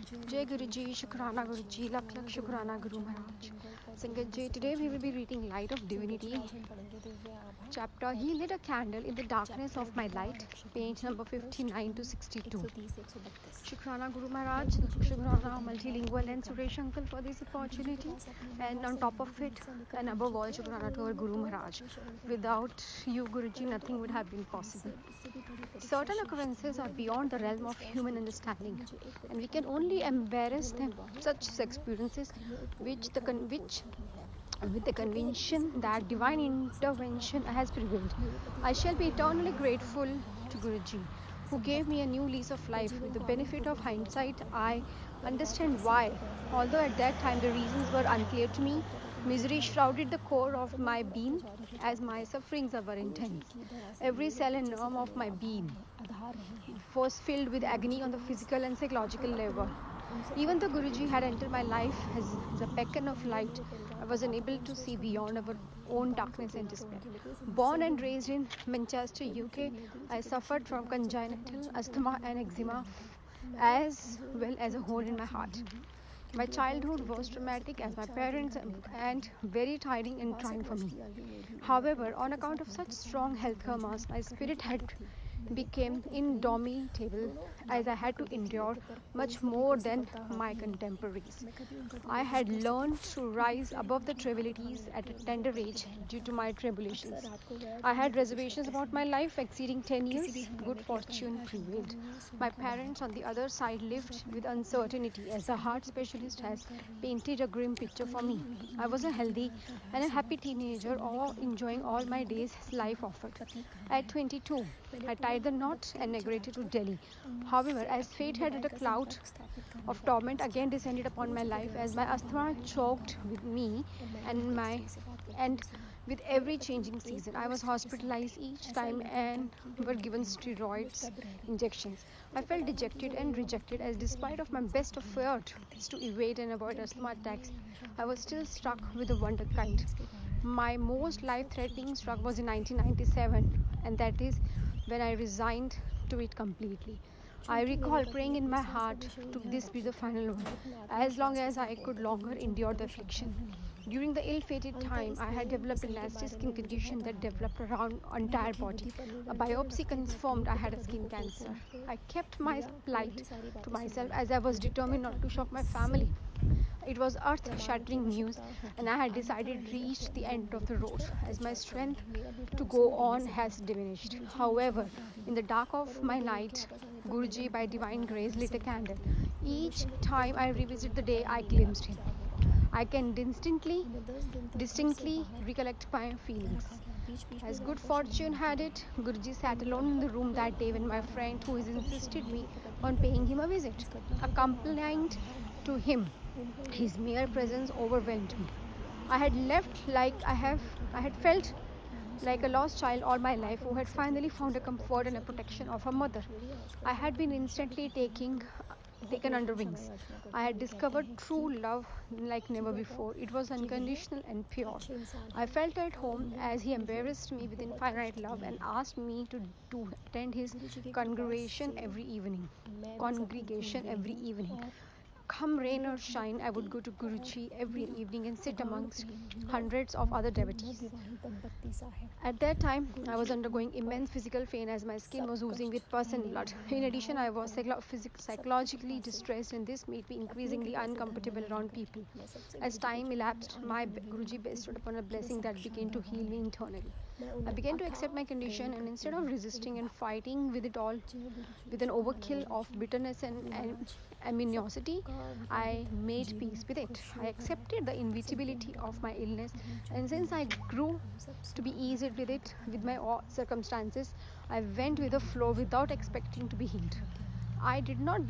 Jai Guruji, Shukrana Guruji, Lakh Lakh Shukrana Guru Maharaj. Sangat Ji, today we will be reading Light of Divinity, chapter He lit a candle in the darkness of my light, page number 59 to 62. Shukrana Guru Maharaj, Shukrana multilingual and Suresh Uncle for this opportunity, and on top of it, and above all, Shukrana to our Guru Maharaj. Without you, Guruji, nothing would have been possible. Certain occurrences are beyond the realm of human understanding, and we can only embrace them, such experiences, with the conviction that divine intervention has prevailed. I shall be eternally grateful to Guruji, who gave me a new lease of life. With the benefit of hindsight, I understand why. Although at that time the reasons were unclear to me, misery shrouded the core of my being as my sufferings were intense. Every cell and nerve of my being was filled with agony on the physical and psychological level. Even though Guruji had entered my life as a beacon of light, I was unable to see beyond our own darkness and despair. Born and raised in Manchester, UK, I suffered from congenital asthma and eczema, as well as a hole in my heart. My childhood was traumatic as my parents and very tiring and trying for me. However, on account of such strong health karmas, my spirit had became indomitable as I had to endure much more than my contemporaries. I had learned to rise above the trivialities at a tender age due to my tribulations. I had reservations about my life exceeding 10 years. Good fortune prevailed. My parents, on the other side, lived with uncertainty as the heart specialist has painted a grim picture for me. I was a healthy and a happy teenager, all enjoying all my days life offered. At 22, I tied the knot and migrated to Delhi. However, as fate had a cloud of torment again descended upon my life as my asthma choked with me and with every changing season. I was hospitalized each time and were given steroids injections. I felt dejected and rejected as despite of my best efforts to evade and avoid asthma attacks, I was still struck with the wonder kind. My most life-threatening struck was in 1997, and that is when I resigned to it completely. I recall praying in my heart to this be the final one, as long as I could longer endure the affliction. During the ill-fated time, I had developed a nasty skin condition that developed around entire body. A biopsy confirmed I had a skin cancer. I kept my plight to myself as I was determined not to shock my family. It was earth-shattering news, and I had decided to reach the end of the road as my strength to go on has diminished. However, in the dark of my night, Guruji, by divine grace, lit a candle. Each time I revisit the day, I glimpsed him. I can distinctly recollect my feelings. As good fortune had it, Guruji sat alone in the room that day when my friend who insisted me on paying him a visit. Accompanied to him, his mere presence overwhelmed me. I had left like I had felt like a lost child all my life who had finally found a comfort and a protection of her mother. I had been instantly taken under wings. I had discovered true love like never before. It was unconditional and pure. I felt at home as he embarrassed me with infinite love and asked me to attend his Congregation every evening. Come rain or shine, I would go to Guruji every evening and sit amongst hundreds of other devotees. At that time, I was undergoing immense physical pain as my skin was oozing with pus and blood. In addition, I was psychologically distressed, and this made me increasingly uncomfortable around people. As time elapsed, my Guruji bestowed upon a blessing that began to heal me internally. I began to accept my condition, and instead of resisting and fighting with it all, with an overkill of bitterness and animosity, I made peace with it. I accepted the inevitability of my illness, and since I grew to be easy with it, with my circumstances, I went with the flow without expecting to be healed. I did not